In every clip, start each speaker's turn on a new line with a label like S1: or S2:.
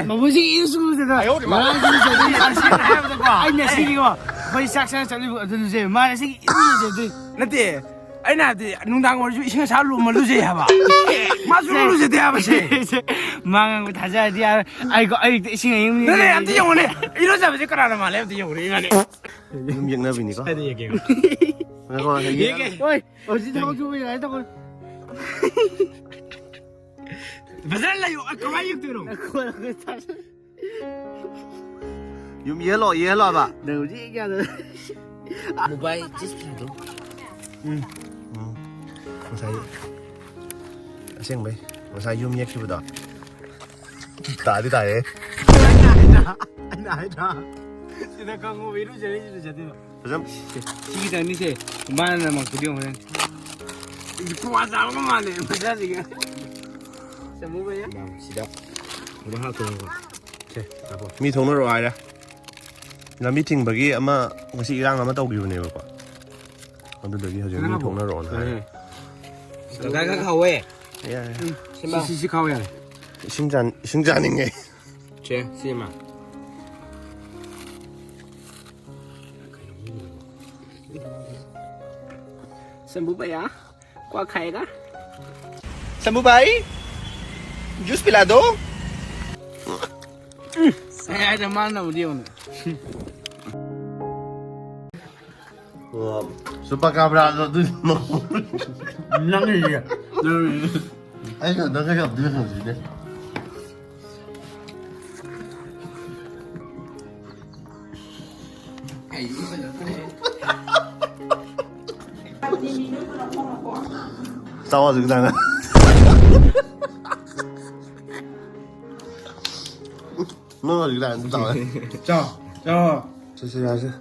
S1: 마무지기 인수구세다. 말하시는 당신을 해보자고. 아니 시리고 거의 싹싹 잘리고 어떤지 말하시기 인수구세다. 나때 아니나데 농당 오르주 이승 살로 말루제 해봐. 마술루제 대하바시. 망한 거 다자야 돼. 아이고 아이 이승 형님. 그래 안 돼요 오늘. 이러자 왜 거라는 말 해도 우리 이거네.
S2: 육역납이니까.
S1: 해도 얘기해.
S2: 얘기해.
S1: 어이 어디 저거 좀 해다고. Masalah kau ayuk tu dong. Aku tak.
S2: Yum yellow ba?
S1: Dah uji ke ada.
S3: Mobile just tu.
S2: Masai. Asing bay. Masai yum yak ki bada. Ta di ta ye.
S1: Ada. Sudah kau viru jadi.
S2: Macam
S1: Sigi dah ni se. Mana nama aku dia orang. Kuasa apa mana? Macam ni. Semua bayar.
S3: Sedap. Udah hal tu.
S2: Okay, apa? Mi thong na ro ai da. Na meeting bagi ama ngasi irang ama tau gi ne ba. Adu dagi hajung mi thong na ro na.
S3: Kau kau weh.
S2: Ya.
S1: Si kau ya.
S2: Xingjan ning ngai.
S3: Che, sima.
S1: Semua bayar. Kau kaya kah?
S2: Sambu bai? Jus pilado?
S1: Ada mana dia ni?
S2: Super cabra tu no.
S1: Nang ni.
S2: Ai ka da ka ya de no ji de. Sao rồi cái này? Nó là cái này cũng tao đấy.
S1: Cho.
S2: Chơi.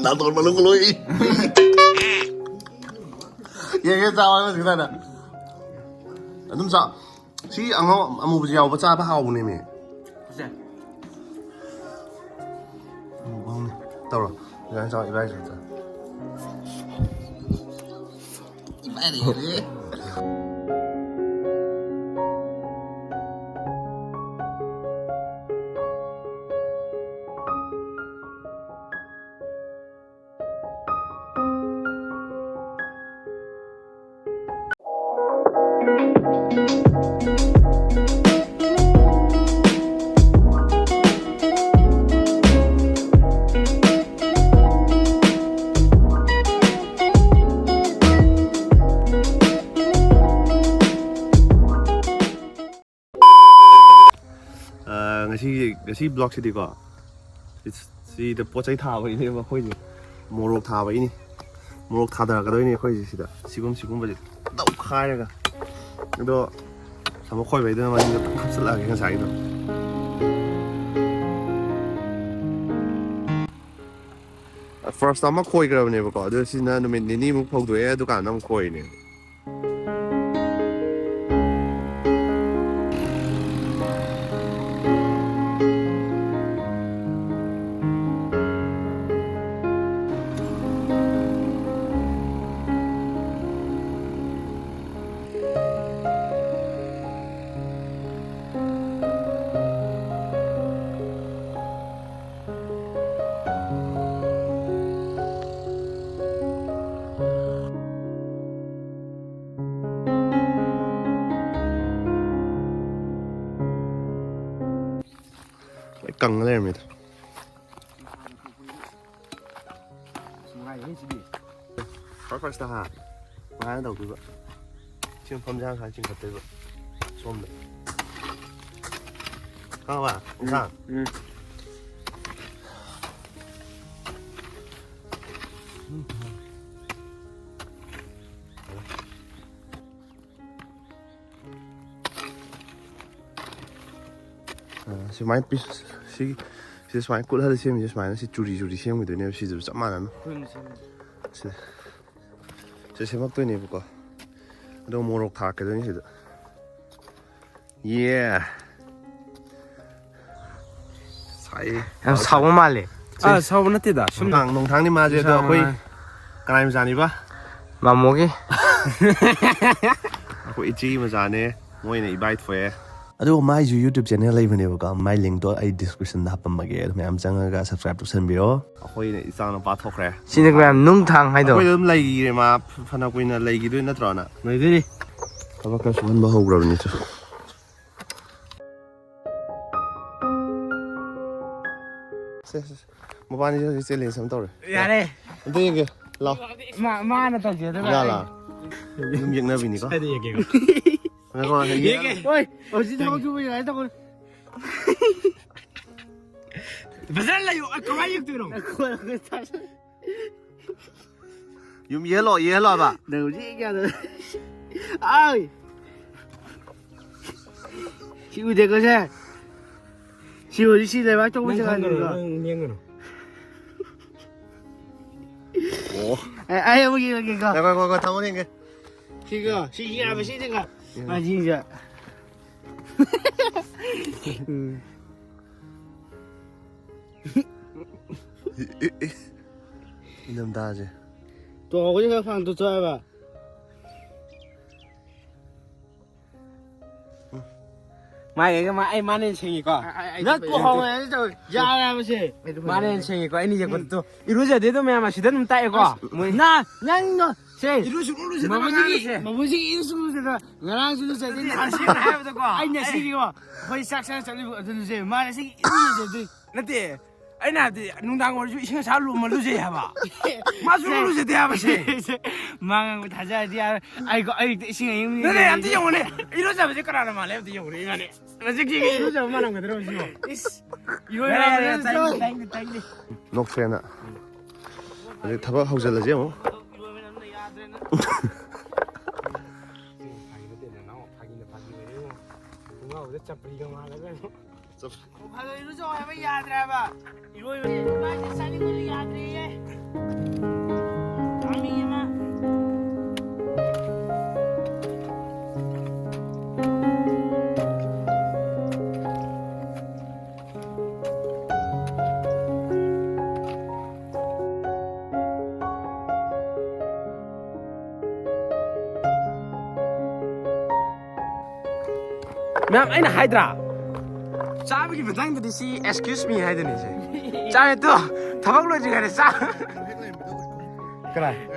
S2: Nào tụi mà lưng lùi. Cái sao ấy cái này nè. Đúng sao? Xí ăn nó ăn một dầu bắt ba hào này mày. Không. Tao rồi. Cái sao vậy rồi. ngasi blog sih ko si the pochai tha bai ne ma khoi ni morok tha bai ni morok tha da ka doi ni khoi si da sigum ba ji dau khai ra ga do sama khoi bai da ma ni khapsal a ga sai do first time ma khoi ga ne ba ko do si na no min ni mu phau do e du ka nam khoi ni căng lên mày first ha mai đầu tư vậy chiên phong giang hay chiên cà tây vậy xôm đấy các bạn sao si máy si máy cũ hơn xem si máy nó si churi xem người này si chậm mà lắm si mắc tôi này bữa đâu mua rок thạc cái đó như thế yeah sai
S3: Em sáu mà lệ.
S1: À sao nó tiệt à?
S2: nông thang đi mà giờ tôi cái này mình gì ba
S3: Mà mua cái.
S2: ꯑꯩꯈꯣꯏ ꯏꯆꯦ ꯃꯆꯥꯅꯦ ꯃꯣꯏꯅ ꯏꯕꯥꯏ ꯊꯣꯛꯑꯦ ꯑꯗꯨꯒ ꯃꯥꯏꯁꯨ YouTube channel ꯂꯩꯕꯅꯦꯕꯀꯣ ꯃꯥꯏ ꯂꯤꯡꯛꯇꯣ ꯑꯩ ꯗꯤꯁꯀ꯭ꯔꯤꯞꯁꯟꯗ ꯍꯥꯞꯄꯝꯃꯒꯦ ꯑꯗꯨ ꯃꯌꯥꯝ ꯆꯪꯉꯒ ꯁꯕꯁꯀ꯭ꯔꯥꯏꯕ ꯇꯧꯁꯟꯕꯤꯔꯣ ꯑꯩꯈꯣꯏꯅ ꯏꯆꯥꯅꯨꯄꯥ ꯊꯣꯛꯈ꯭ꯔꯦ
S3: ꯁꯤꯅ ꯃꯌꯥꯝ ꯅꯨꯡꯊꯥꯡ ꯍꯥꯏꯗꯣ
S2: ꯑꯩꯈꯣꯏꯗ ꯑꯗꯨꯝ ꯂꯩꯈꯤꯔꯦ ꯃꯥ ꯐꯅ ꯀꯨꯏꯅ ꯂꯩꯈꯤꯗꯣꯏ ꯅꯠꯇ꯭ꯔꯣꯅ
S3: ꯂꯩꯗꯣꯏꯅꯤ
S2: ꯊꯕꯛ ꯈꯔ ꯁꯨꯍꯟꯕ ꯍꯧꯈ꯭ꯔꯕꯅꯤ ꯃꯕꯥꯅꯤꯁꯨ ꯍꯧꯖꯤꯛ ꯆꯦꯂꯦꯟꯖ ꯑꯃ ꯇꯧꯔꯦ
S1: ꯌꯥꯔꯦ
S2: ꯑꯝꯇ ꯌꯦꯡꯒꯦ ꯂꯥꯎ
S1: ꯃꯥꯅ ꯇꯧꯁꯦ
S2: ꯌꯥ ꯂꯥꯎ ꯑꯗꯨꯝ ꯌꯦꯛꯅꯕꯤꯅꯤꯀꯣ
S1: ꯍꯣꯏ ꯍꯧꯖꯤꯛ ꯊꯕꯛ ꯁꯨꯕ ꯌꯥꯔꯦ ꯇꯧ ꯐꯖꯅ ꯂꯩꯌꯣ ꯀꯃꯥꯏꯅ ꯌꯦꯛꯇꯣꯏꯅꯣ
S2: ꯌꯨꯝ ꯌꯦꯜꯂꯣꯕ
S1: ꯅꯪ ꯍꯧꯖꯤꯛ ꯌꯥꯗ I C 우대거세 시 어디 시 내가 조금 지나가니까
S2: 오
S1: 아이 여기 여기가
S2: 내가 타고 댕게
S1: 시가 시기가 뭐 시가 아 진짜
S2: 이놈 다지
S1: 또 어디가 방도 좋아봐
S3: mai cái mà ai mang lên sinh có
S1: nó cô hồng này nó ra ra mà gì
S3: mang lên sinh có anh đi con tu iru giờ đấy tôi mẹ mà chỉ đến tay có
S1: 나 냥너 세
S3: iru xuống luôn
S1: mà muốn gì iru xuống rồi 나랑 xuống rồi đến ăn xin hai mươi qua anh nhà xin qua phải sắc sắc cho đi được rồi mà xin iru rồi
S3: nó thì anh nào thì nung đang ngồi chơi sinh sao luôn mà lúc gì hả bà mà xuống lúc gì thế hả bà
S1: 망한 거 다 자야 돼. 아이고 시간 이미.
S3: 네, 안 돼요, 오늘. 이러자 지 거라는 말 해도 돼요, 우리 이만해. 솔직히 이러자 만한 거 들어오시오.
S1: 이거
S3: 땡기.
S2: 녹세나 이제 타박 하우절라지 뭐
S1: 봐도 이러죠 하면 야드라봐. 이거 많이 살린 거 야드리에. 아미마.
S3: Ma'am, anh hai dra. Cha cái phần thằng thì si excuse me hai đứa này. Cha to, thằng lo gì cái sa. Cái này.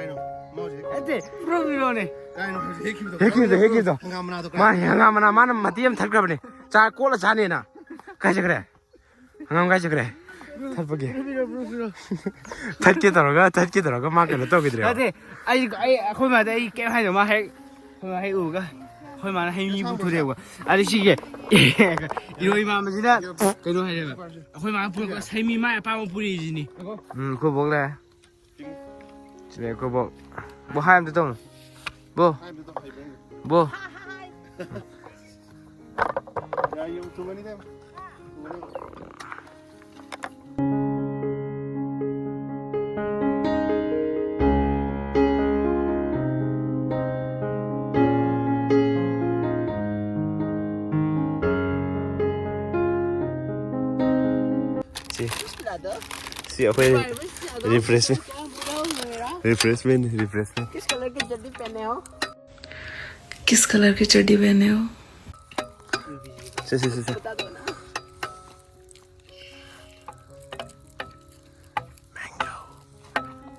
S1: 에데 프로그램에.
S3: 핵이도. 마 마는 마티엠 탈 거버네. 자, 꼴라 자네나. 가지 그래. 항암 가지 그래. 탈보게. 탈게 들어가 막을 또 그들어.
S1: 에데 아이 거기마다 이 게임 하죠. 막 해. 거기 해 우가. 거기만 해 이부 부대고. 아저씨게. 이러이만 하면서 그거 해야 돼. 거기만 부고 세미만 빠고 뿌리지니.
S3: 그거 먹래. 집에 그거 뭐 하얀데 동. 뭐?
S2: 야, 이거 두 번이 돼. Sí, fue refreshment.
S4: किस colour की चड्डी पहने हो?
S2: Sí.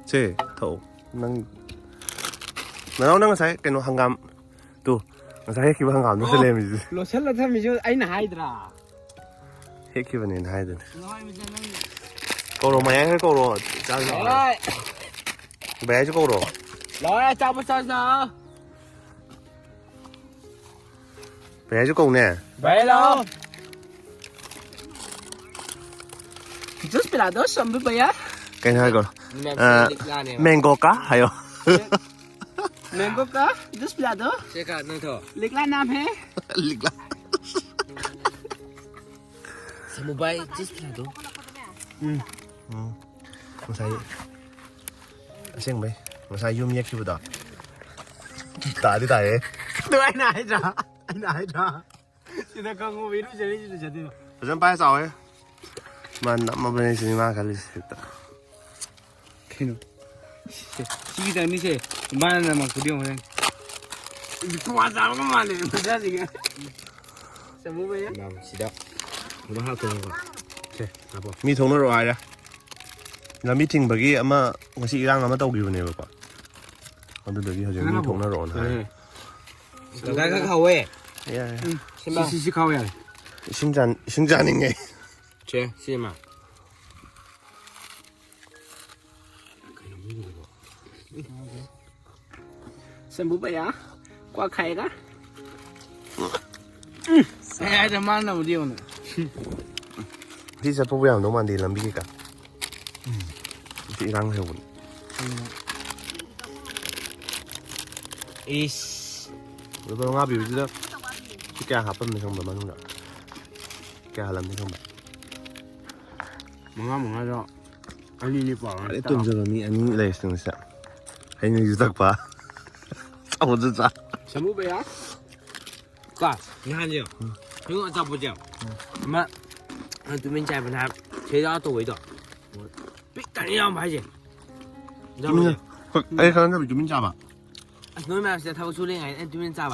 S2: Sí, thầu nang sai cái nó hàng gam tu sai khi hàng gam nó sẽ làm gì
S3: 로 셀러 타면 저 아이나 하이드라.
S2: hết khi vấn đề hai rồi câu đồ mé hay câu đồ sao
S3: rồi
S2: bé chứ câu đồ
S3: rồi chào một sao
S2: bé chứ câu nè
S3: vậy đâu just là đó xong với bây
S2: cái này còn mango cá hay không
S1: 맹고 까? just là đó.
S3: 제가 너도
S1: lịch la nam he.
S2: lịch lắm
S3: 모바일 just là đó
S2: masai xem mấy masai yum nhét chưa đó tải đi tải
S3: tôi anh này ra thì ta con ngồi nó chơi đi
S2: dân bay sao ấy mà nằm mà bên này chỉ mà cái gì đó
S1: 시기장 니세 만나만 구경 그냥 통화 잡은 것만 해. 진짜 지금. 뭐야?
S3: 나 시작. 뭐 하나 더 먹어. 제, 나봐.
S2: มีทงนรอยนะแล้วมีทิ้งเมื่อกี้อามาเมื่อกี้ร่างอามาต้องกินเนี่ยแบบว่าอันเดี๋ยวเขาจะมีทงนรอยนะ
S3: 내가 가왜?
S2: เย้
S1: 시시시카오야.
S2: ชิงจานยังไง
S3: 제, 시마.
S1: 뭐야? 꽉 가이가? 에, 저 만나 우리 오늘.
S2: ที่จะพูดอย่างน้องมันดีลำบีกันที่ร่างเหวน์
S3: 이씨.
S2: หรือว่าง่ายอยู่ที่เด้อที่แกหาเป็นในช่องแบบมันนู่นแหละแกหาลำในช่องแบบ
S1: 뭔가 저 아니 봐.
S2: ไอ้ตุ่มจะมีอันนี้เลยสิ่งเสียให้นี่รู้จักปะเอาจะจ้า
S1: 뭐야?
S3: 꽉. 이 한지요. 이거 잡보죠. 엄마. 두 명째 분 한. 제가 또 왜도. 삐까리랑 봐야지.
S2: จุมินไอ้เขาจะเป็นจุมินจับอ่ะ
S3: 너만 진짜 타고 소리 아니 두 명 잡아.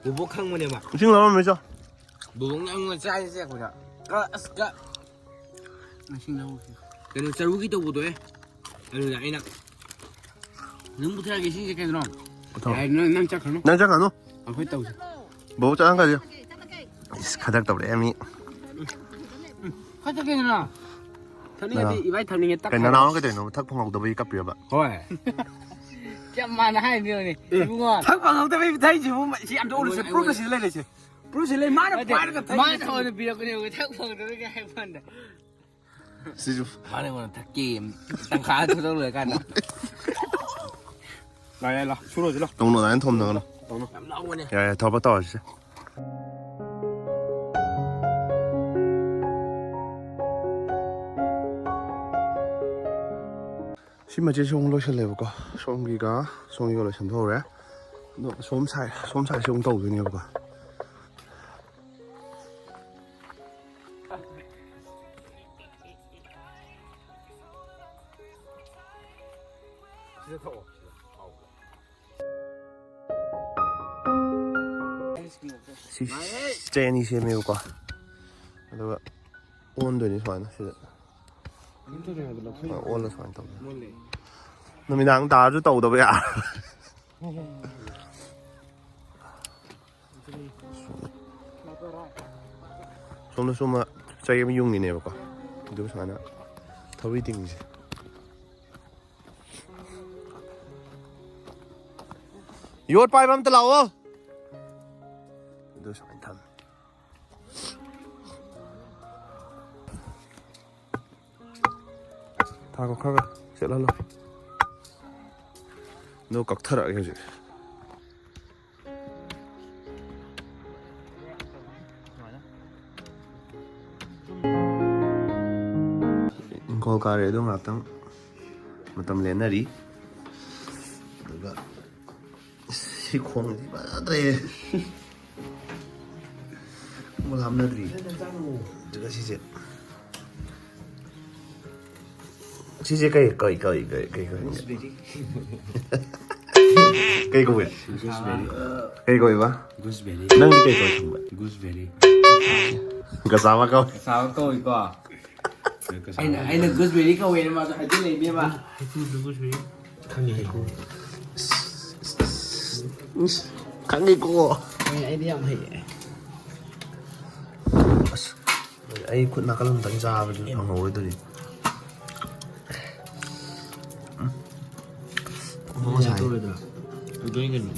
S3: 무복한 거네 막.
S2: จริงเหรอไม่ใช่
S3: 무복한 거 짜이지 그냥. 까스까.
S1: 맛있나고.
S3: 너는 자루기도 보도해. 아니 아니나.
S1: 능부터 하기 시작해 그럼.
S2: ทอง
S1: 야, 난 짝하노?
S2: นั่นจังกันเนาะ
S1: 아, 거기다 오자.
S2: บอกจะอ่านกันเลยขาดักตับเลยอันนี้
S1: 화장해 누나. 터닝이 이바이 터닝에 딱.
S2: เป็นน้องๆก็เดี๋ยวน้องทักพงเอาตัวไปกับเปียบอ่ะ
S1: 헐. 짬만 하이 미오니. 이거 탁방 없다 베이비 타이지 뭐 시암 저 오르세 프로그레스 레레지. 프로그레스 레 마나 빠르가 타이지. 마나 오늘 비려 그냥 탁방 저렇게 해 봤는데.
S2: ซีจู
S1: 마나 거는 다 게임. 딱 가서 저러กัน 来，出了去了。
S2: ตรงโน้นนั้นทมหนึ่งเนาะ
S1: 나오네.
S2: อย่าทอปต่อสิชิมาเจชงโลเชลเลวก็ชงกีกาชงกีก็เลยฉันโทษเลยเนาะชมใส่ชงโตอยู่นี่ก็เจนี่เชื่อไม่รู้ก็แล้วก็อ้วนด้วยนี่ส่วนนะใช่ไหมอ้วนแล้วส่วนต่อน้ำมีนางตาจะโตตัวไปอ่ะชมแล้วชมอ่ะใจไม่ยุ่งนี่เนี่ยก็ดูส่วนนะทวีติงสิโยนไปมันตะเหลาอ่ะดูส่วนทำ다 각하가 셀랄로 너 각타라 해야지 인콜가레도 마땅 마땅 레나리 누가 시콩이 빠드레 뭘 함나리 저거 시제 치즈 cây 뭐야? cây 뭐야?
S3: 구스베리.
S2: 난 cây 정말.
S3: 구스베리.
S2: 그거 사와가.
S3: sao câu 이거. anh 구스베리 câu về mà hay cái này biết mà.
S2: 강이고.
S1: anh đi làm gì?
S2: ai khuất 나가는 당자 아버지 방금 오래들이. 뭐 잘.
S3: 우동이는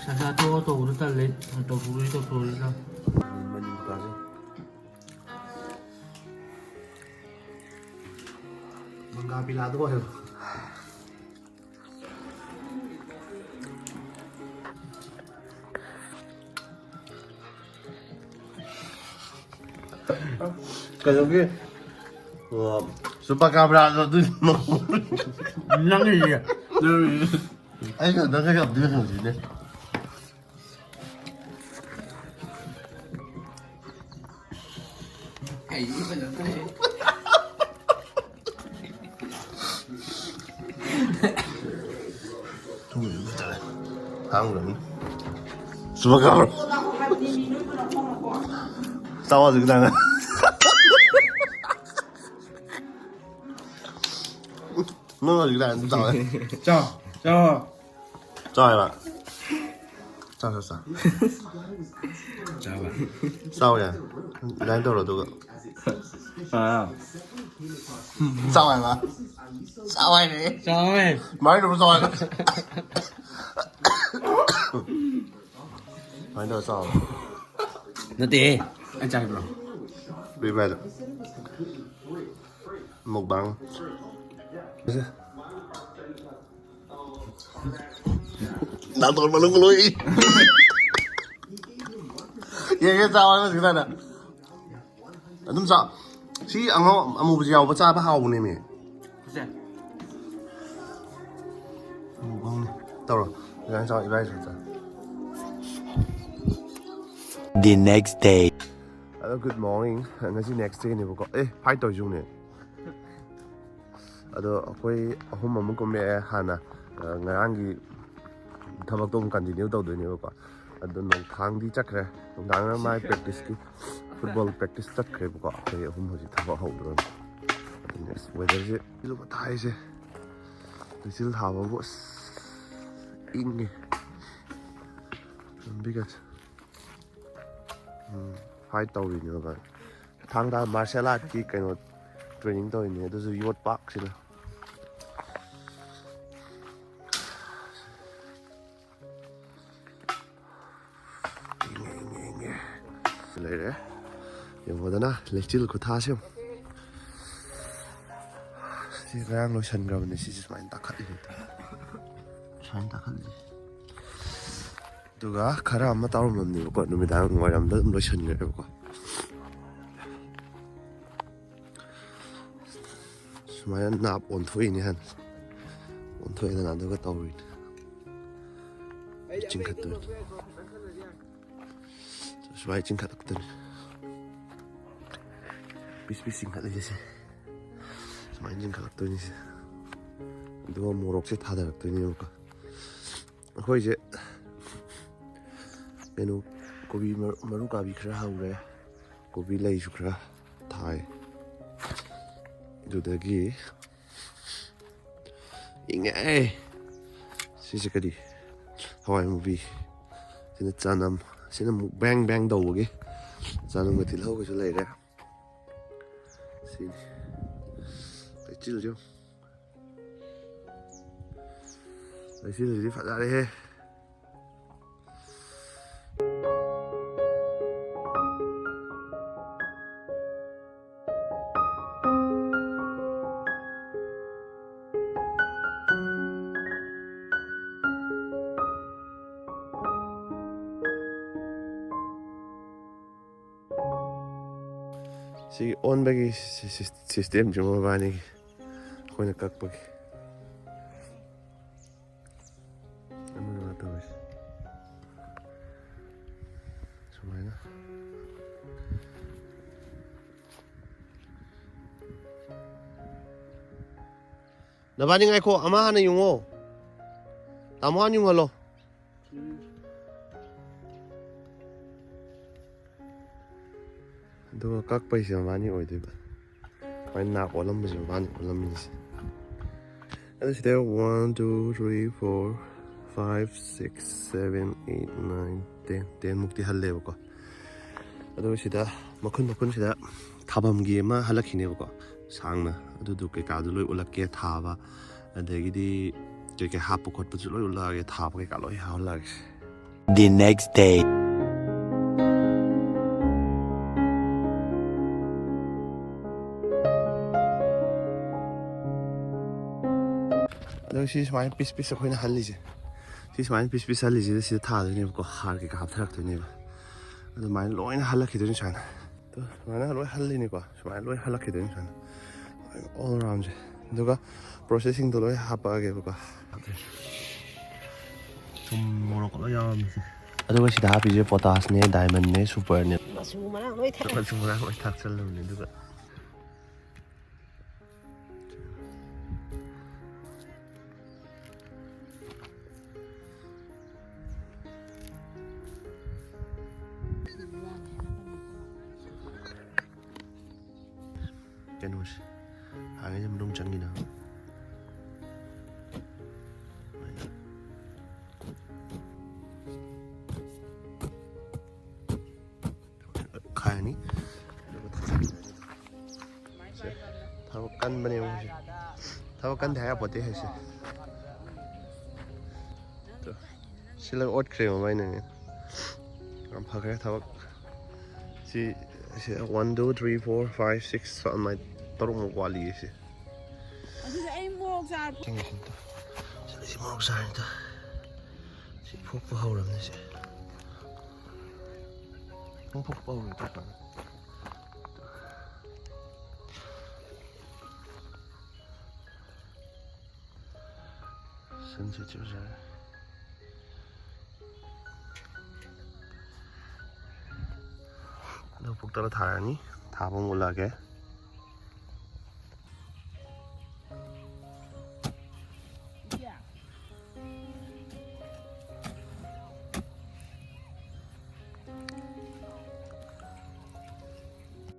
S1: 사사 또 우리 딸래 또 우리도 우리랑
S2: 많이까지. 뭔가 빌라도 해요. 저기 수박가브라도
S1: 낭이야.
S2: 아니 내가 없는 거지. 한국은 수박가루 싸워서 그냥 너는 그냥 싸워
S1: 자
S2: 싸워봐 싸워 싸워야 난 떨어 누가 싸워봐 싸워야
S1: 자
S2: 많이 좀 싸워야 많이 더 싸워
S1: 너대 anh trai bro
S2: Vì vậy là một bằng đã tồn mà lưng lùi cái sao anh cái này nè đúng sao si anh ông mua dầu bắt cha bắt hào này mày một bằng này đâu rồi anh sao vậy rồi
S3: The next day.
S2: Hello, good morning. Ngasi next day ni boko. Phai toy jung ne. Ado akoi ahum amuk kom le hana ngarang gi thabak tom continue taw doi ni boko. Ado nong thang di chakre. Nong dang mai practice ki football practice chakre boko. Akoi ahum hoji thabak hau dron. Next weather je ilu thai je. Sil thawa bo in ni. Bigat. Hai tàu gì nữa vậy thang ra martial art ki cái nó training tôi này đó là youth park xin lấy đấy giờ vào đó na lấy chill của tha xem thì đang lo chân rồi này chỉ phải tắc khát đi chân tắc khát đi 누가 가라 안마 따오면 이거 놈이 나온 거야 남자 로션이래 이거 수마야 납 온토이니 한 온토에는 안 되고 따오리 찡갔더니 수마야 찡갔더니 비스비스 찡갔더니 수마야 찡갔더니 누가 모록지 다 달았더니 이거 거의 이제 Menu kopi maru kabi khra haure kopi lai su khra thai dudagi inge si kadi hawai movie sina chanam sina bang bang dau ge chanam thil ho ko lai ra sin ai chil jo ai chil di fa ra he Si on bagi system cuma bani kau nak kak bagi. Anu nak tahu is. Cuma na. Nabani ngai ko ama na yungo. Tamuan yung lo. ꯑꯗꯨꯒ ꯀꯛꯄꯩꯁꯦ ꯃꯕꯥꯅꯤ ꯑꯣꯏꯗꯣꯏꯕ ꯃꯥꯏ ꯅꯥꯛ ꯑꯣꯜꯂꯝꯕꯁꯦ ꯃꯕꯥꯅꯤ ꯑꯣꯜꯂꯝꯃꯤꯁꯦ ꯑꯗꯨ ꯁꯤꯗ 1 2 3 4 5 6 7 8 9 10 10 ꯃꯨꯛꯇꯤ ꯍꯜꯂꯦꯕꯀꯣ ꯑꯗꯨꯒ ꯁꯤꯗ ꯃꯈꯨꯟꯁꯤꯗ ꯊꯥꯐꯝꯒꯤ ꯑꯃ ꯍꯜꯂꯛꯈꯤꯅꯦꯕꯀꯣ ꯁꯥꯡꯅ ꯑꯗꯨꯗꯨ ꯀꯩꯀꯥꯗꯨ ꯂꯣꯏ ꯎꯠꯂꯛꯀꯦ ꯊꯥꯕ ꯑꯗꯒꯤꯗꯤ ꯀꯩꯀꯩ ꯍꯥꯞꯄ ꯈꯣꯠꯄꯁꯨ ꯂꯣꯏ ꯎꯠꯂꯛꯑꯒꯦ ꯊꯥꯕ ꯀꯩꯀꯥ ꯂꯣꯏ ꯍꯥꯞꯍꯜꯂꯛꯑꯒꯦ.
S3: The next day.
S2: ꯑꯗꯨꯒ ꯁꯤ ꯁꯨꯃꯥꯏꯅ ꯄꯤꯁ ꯑꯩꯈꯣꯏꯅ ꯍꯜꯂꯤꯁꯦ ꯁꯤ ꯁꯨꯃꯥꯏꯅ ꯄꯤꯁ ꯍꯜꯂꯤꯁꯤꯗ ꯁꯤꯗ ꯊꯥꯗꯣꯏꯅꯦꯕꯀꯣ ꯍꯥꯔ ꯀꯩꯀꯥ ꯍꯥꯞꯊꯔꯛꯇꯣꯏꯅꯦꯕ ꯑꯗꯨꯃꯥꯏꯅ ꯂꯣꯏꯅ ꯍꯜꯂꯛꯈꯤꯗꯣꯏꯅꯤ ꯁꯨꯃꯥꯏꯅ ꯁꯨꯃꯥꯏꯅ ꯂꯣꯏ ꯍꯜꯂꯤꯅꯤꯀꯣ ꯁꯨꯃꯥꯏꯅ ꯂꯣꯏ ꯍꯜꯂꯛꯈꯤꯗꯣꯏꯅꯤ ꯁꯨꯃꯥꯏꯅ ꯑꯣꯜ ꯑꯔꯥꯎꯟꯁꯦ ꯑꯗꯨꯒ ꯄ꯭ꯔꯣꯁꯦꯁꯤꯡꯗꯣ ꯂꯣꯏ ꯍꯥꯞꯄꯛꯑꯒꯦꯕꯀꯣ ꯊꯨꯝ ꯃꯣꯔꯣꯛ ꯂꯣꯏ ꯌꯥꯎꯔꯝꯃꯤꯁꯦ ꯑꯗꯨꯒ ꯁꯤꯗ ꯍꯥꯞꯄꯤꯁꯦ ꯄꯣꯇꯥꯁꯅꯦ ꯗꯥꯏꯃꯟꯅꯦ ꯁꯨꯄꯔꯅꯦ ꯃꯆꯨ ꯃꯔꯥꯡ ꯂꯣꯏ ꯊꯥꯛꯆꯜꯂꯕꯅꯦ ꯑꯗꯨꯒ ꯀꯩꯅꯣꯁꯦ ꯍꯥꯟꯅꯩꯁꯦ ꯃꯅꯨꯡ ꯆꯪꯉꯤꯅ ꯈꯥꯏꯔꯅꯤ ꯊꯕꯛ ꯀꯟꯕꯅꯦ ꯃꯣꯏꯁꯦ ꯊꯕꯛ ꯀꯟꯗꯦ ꯍꯥꯏꯔꯄꯣꯠꯇꯦ ꯍꯥꯏꯁꯦ ꯁꯤꯜꯂꯒ ꯑꯣꯠꯈ꯭ꯔꯦꯕ ꯃꯥꯏꯅꯅꯦ ꯌꯥꯝ ꯐꯈ꯭ꯔꯦ ꯊꯕꯛ ꯁꯤ 1 2 3 4 5 6 ꯑꯗꯨꯃꯥꯏꯅ ꯇꯔꯨꯛꯃꯨꯛ ꯋꯥꯠꯂꯤꯌꯦ ꯁꯤ
S5: ꯑꯗꯨꯗꯤ ꯑꯩ ꯃꯣꯔꯣꯛ ꯆꯥꯔ
S2: ꯁꯤ ꯃꯣꯔꯣꯛ ꯆꯥꯔꯅꯤꯗ ꯁꯤ ꯐꯣꯛꯄ ꯍꯧꯔꯕꯅꯤ ꯁꯤ ꯐꯣꯛꯄ ꯍꯧꯔꯦ ꯁꯟꯁꯦꯠꯁꯤ ꯐꯖꯔꯦ ꯑꯗꯨ ꯄꯨꯛꯇꯔ ꯊꯥꯔꯅꯤ ꯊꯥꯕ ꯃꯨꯜꯂꯛꯑꯒꯦ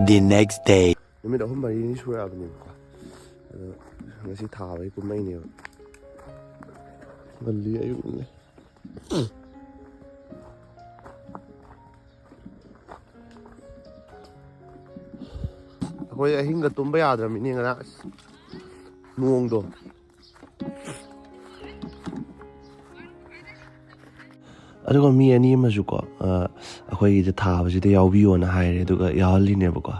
S3: The next day.
S2: ꯅꯨꯃꯤꯠ 3-4 ꯁꯨꯔꯛꯑꯕꯅꯦꯕꯀꯣ ꯑꯗꯣ ꯉꯁꯤ ꯊꯥꯕꯒꯤ ꯀꯨꯝꯍꯩꯅꯦꯕ ꯉꯜꯂꯤ ꯑꯌꯨꯛꯅꯦ ꯑꯩꯈꯣꯏ ꯑꯍꯤꯡꯒ ꯇꯨꯝꯕ ꯌꯥꯗ꯭ꯔꯕꯅꯤ ꯉꯔꯥꯡ ꯅꯣꯡꯗꯣ ꯑꯗꯨꯒ ꯃꯤ ꯑꯅꯤ ꯑꯃꯁꯨꯀꯣ ꯑꯩꯈꯣꯏꯒꯤꯗ ꯊꯥꯕꯁꯤꯗ ꯌꯥꯎꯕꯤꯌꯣꯅ ꯍꯥꯏꯔꯦ ꯑꯗꯨꯒ ꯌꯥꯎꯍꯜꯂꯤꯅꯦꯕꯀꯣ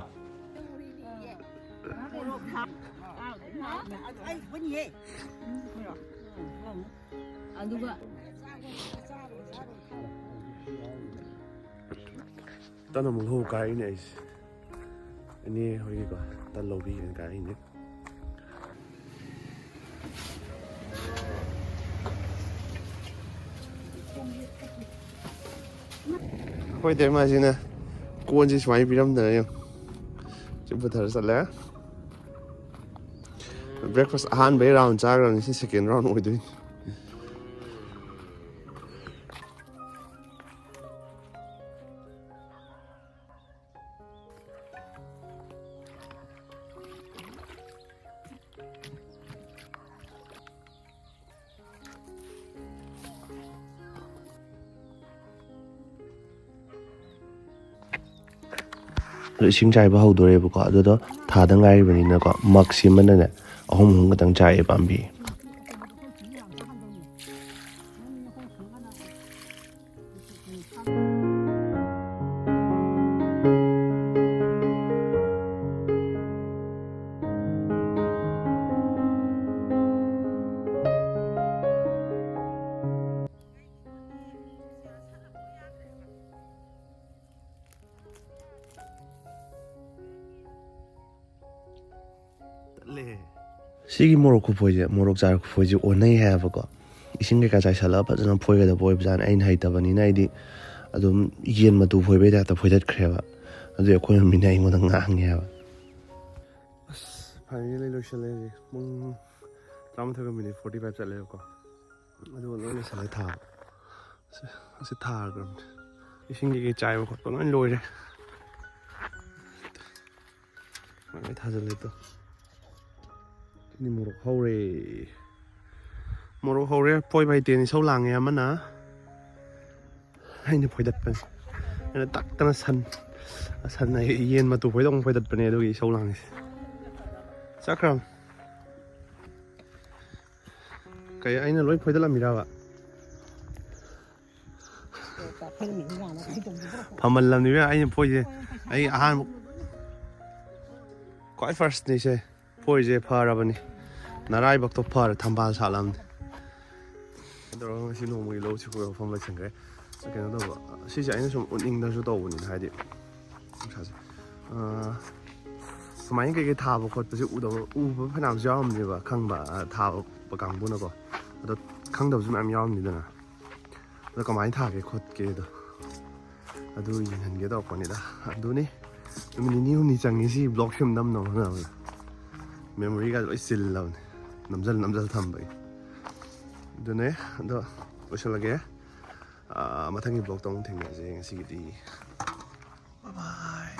S2: ꯇꯟ ꯑꯃꯨꯛ ꯂꯧ ꯀꯥꯔꯛꯏꯅꯦ ꯑꯩꯁꯦ ꯏꯅꯦ ꯍꯣꯏꯒꯤꯀꯣ ꯇꯟ ꯂꯧꯕꯤꯒꯦꯅ ꯀꯥꯔꯛꯏꯅꯦ ꯑꯩꯈꯣꯏ ꯇꯩꯃꯁꯤꯅ ꯀꯣꯟꯁꯤ ꯁꯨꯃꯥꯏꯅ ꯄꯤꯔꯝꯗꯅ ꯌꯦꯡꯉꯨ ꯁꯤ ꯄꯨꯊꯔ ꯆꯠꯂꯦ ꯕ꯭ꯔꯦꯛꯐꯥꯁ ꯑꯍꯥꯟꯕꯩ ꯔꯥꯎꯟ ꯆꯥꯈ꯭ꯔꯕꯅꯤ ꯁꯤ ꯁꯦꯀꯦꯟ ꯔꯥꯎꯟ ꯑꯣꯏꯗꯣꯏꯅꯤ ꯏꯁꯤꯡ ꯆꯥꯏꯕ ꯍꯧꯗꯣꯔꯦꯕꯀꯣ ꯑꯗꯨꯗꯣ ꯊꯥꯗ ꯉꯥꯏꯔꯤꯕꯅꯤꯅꯀꯣ ꯃꯛꯁꯤ ꯑꯃꯅꯅꯦ 3 ꯈꯛꯇꯪ ꯆꯥꯏꯌꯦ ꯄꯥꯝꯕꯤ ꯁꯤꯒꯤ ꯃꯣꯔꯣꯛ ꯈꯨꯐꯣꯏꯁꯦ ꯃꯣꯔꯣꯛ ꯆꯥꯔ ꯈꯨꯐꯣꯏꯁꯦ ꯑꯣꯟꯅꯩ ꯍꯥꯏꯌꯦꯕꯀꯣ ꯏꯁꯤꯡ ꯀꯩꯀꯥ ꯆꯥꯏꯁꯜꯂꯒ ꯐꯖꯅ ꯐꯣꯏꯒꯗꯕ ꯑꯣꯏꯕꯖꯥꯠꯅꯤ ꯑꯩꯅ ꯍꯩꯇꯕꯅꯤꯅ ꯑꯩꯗꯤ ꯑꯗꯨꯝ ꯌꯦꯟ ꯃꯇꯨ ꯐꯣꯏꯕꯩ ꯇꯥꯏꯞꯇ ꯐꯣꯏꯗꯠꯈ꯭ꯔꯦꯕ ꯑꯗꯨꯗꯤ ꯑꯩꯈꯣꯏ ꯃꯤꯅ ꯑꯩꯉꯣꯟꯗ ꯉꯥꯡꯉꯦꯕ ꯑꯁ ꯐꯥꯏꯅꯦꯜꯂꯤ ꯂꯣꯏꯁꯜꯂꯦ ꯄꯨꯡ 11:45 ꯆꯠꯂꯦꯕꯀꯣ ꯑꯗꯨꯒ ꯂꯣꯏ ꯂꯣꯏꯁꯜꯂꯦ ꯊꯥꯕ ꯑꯁꯤ ꯊꯥꯈ꯭ꯔꯕꯅꯤ ꯏꯁꯤꯡ ꯀꯩꯀꯩ ꯆꯥꯏꯕ ꯈꯣꯠꯄ ꯂꯣꯏ ꯂꯣꯏꯔꯦ ꯂꯣꯏ ꯊꯥꯖꯤꯜꯂꯦꯗꯣ ꯃꯣꯔꯣꯛ ꯍꯧꯔꯦ ꯃꯣꯔꯣꯛ ꯍꯧꯔꯦ ꯐꯣꯏꯕ ꯍꯩꯇꯦꯅ ꯏꯁꯧ ꯂꯥꯡꯉꯦ ꯑꯃꯅ ꯑꯩꯅ ꯐꯣꯏꯗꯠꯄꯅꯤ ꯑꯩꯅ ꯇꯛꯇꯅ ꯁꯟ ꯌꯦꯟ ꯃꯇꯨ ꯐꯣꯏꯗꯧꯅ ꯐꯣꯏꯗꯠꯄꯅꯦ ꯑꯗꯨꯒꯤ ꯏꯁꯧ ꯂꯥꯡꯉꯤꯁꯦ ꯆꯠꯈ꯭ꯔꯕ ꯀꯩ ꯑꯩꯅ ꯂꯣꯏ ꯐꯣꯏꯗꯠꯂꯝꯃꯤꯔꯕ ꯐꯝꯍꯜꯂꯝꯅꯤꯕ ꯑꯩꯅ ꯐꯣꯏꯁꯦ ꯑꯩ ꯑꯍꯥꯟꯕ ꯈ꯭ꯋꯥꯏ ꯐꯥꯔꯁꯅꯤꯁꯦ ꯐꯣꯏꯁꯦ ꯐꯔꯕꯅꯤ ꯅꯔꯥꯏꯕꯛꯇꯣ ꯐꯔ ꯊꯝꯕꯥꯜ ꯁꯥꯠꯂꯝꯅꯤ ꯑꯗꯨꯒ ꯉꯁꯤ ꯅꯣꯡꯃꯒꯤ ꯂꯧꯁꯤ ꯐꯣꯏꯕ ꯃꯐꯝ ꯂꯣꯏꯁꯤꯟꯈ꯭ꯔꯦ ꯀꯩꯅꯣ ꯇꯧꯕ ꯁꯤꯁꯦ ꯑꯩꯅ ꯁꯨꯝ ꯎꯠꯅꯤꯡꯗꯁꯨ ꯇꯧꯕꯅꯤꯅ ꯍꯥꯏꯗꯤ ꯅꯨꯡꯁꯥꯁꯦ ꯁꯨꯃꯥꯏꯅ ꯀꯩꯀꯩ ꯊꯥꯕ ꯈꯣꯠꯄꯁꯦ ꯎꯕ ꯐꯅꯌꯥꯝꯁꯨ ꯌꯥꯎꯔꯝꯅꯦꯕ ꯈꯪꯕ ꯊꯥꯕ ꯀꯥꯡꯕꯨꯅꯀꯣ ꯑꯗꯣ ꯈꯪꯗꯕꯁꯨ ꯃꯌꯥꯝ ꯌꯥꯎꯔꯝꯅꯤꯗꯅ ꯑꯗꯣ ꯀꯃꯥꯏꯅ ꯊꯥꯒꯦ ꯈꯣꯠꯀꯦꯗꯣ ꯑꯗꯨ ꯌꯦꯡꯍꯟꯒꯦ ꯇꯧꯔꯛꯄꯅꯤꯗ ꯑꯗꯨꯅꯤ ꯅꯨꯃꯤꯠ 2-3 ꯆꯪꯉꯤ ꯁꯤ ꯕ꯭ꯂꯣꯛ ꯁꯦꯝ ꯅꯝꯅꯕ ꯍꯣꯠꯅꯕꯗ ꯃꯦꯃꯣꯔꯤꯒ ꯂꯣꯏ ꯆꯤꯜꯂꯕꯅꯤ ꯅꯝꯖꯜ ꯊꯝꯕꯒꯤ ꯑꯗꯨꯅꯦ ꯑꯗꯣ ꯂꯣꯏꯁꯤꯜꯂꯒꯦ ꯃꯊꯪꯒꯤ ꯕ꯭ꯂꯣꯛꯇ ꯑꯃꯨꯛ ꯊꯦꯡꯅꯔꯁꯦ ꯉꯁꯤꯒꯤꯗꯤ ꯕꯥꯏ ꯕꯥꯏ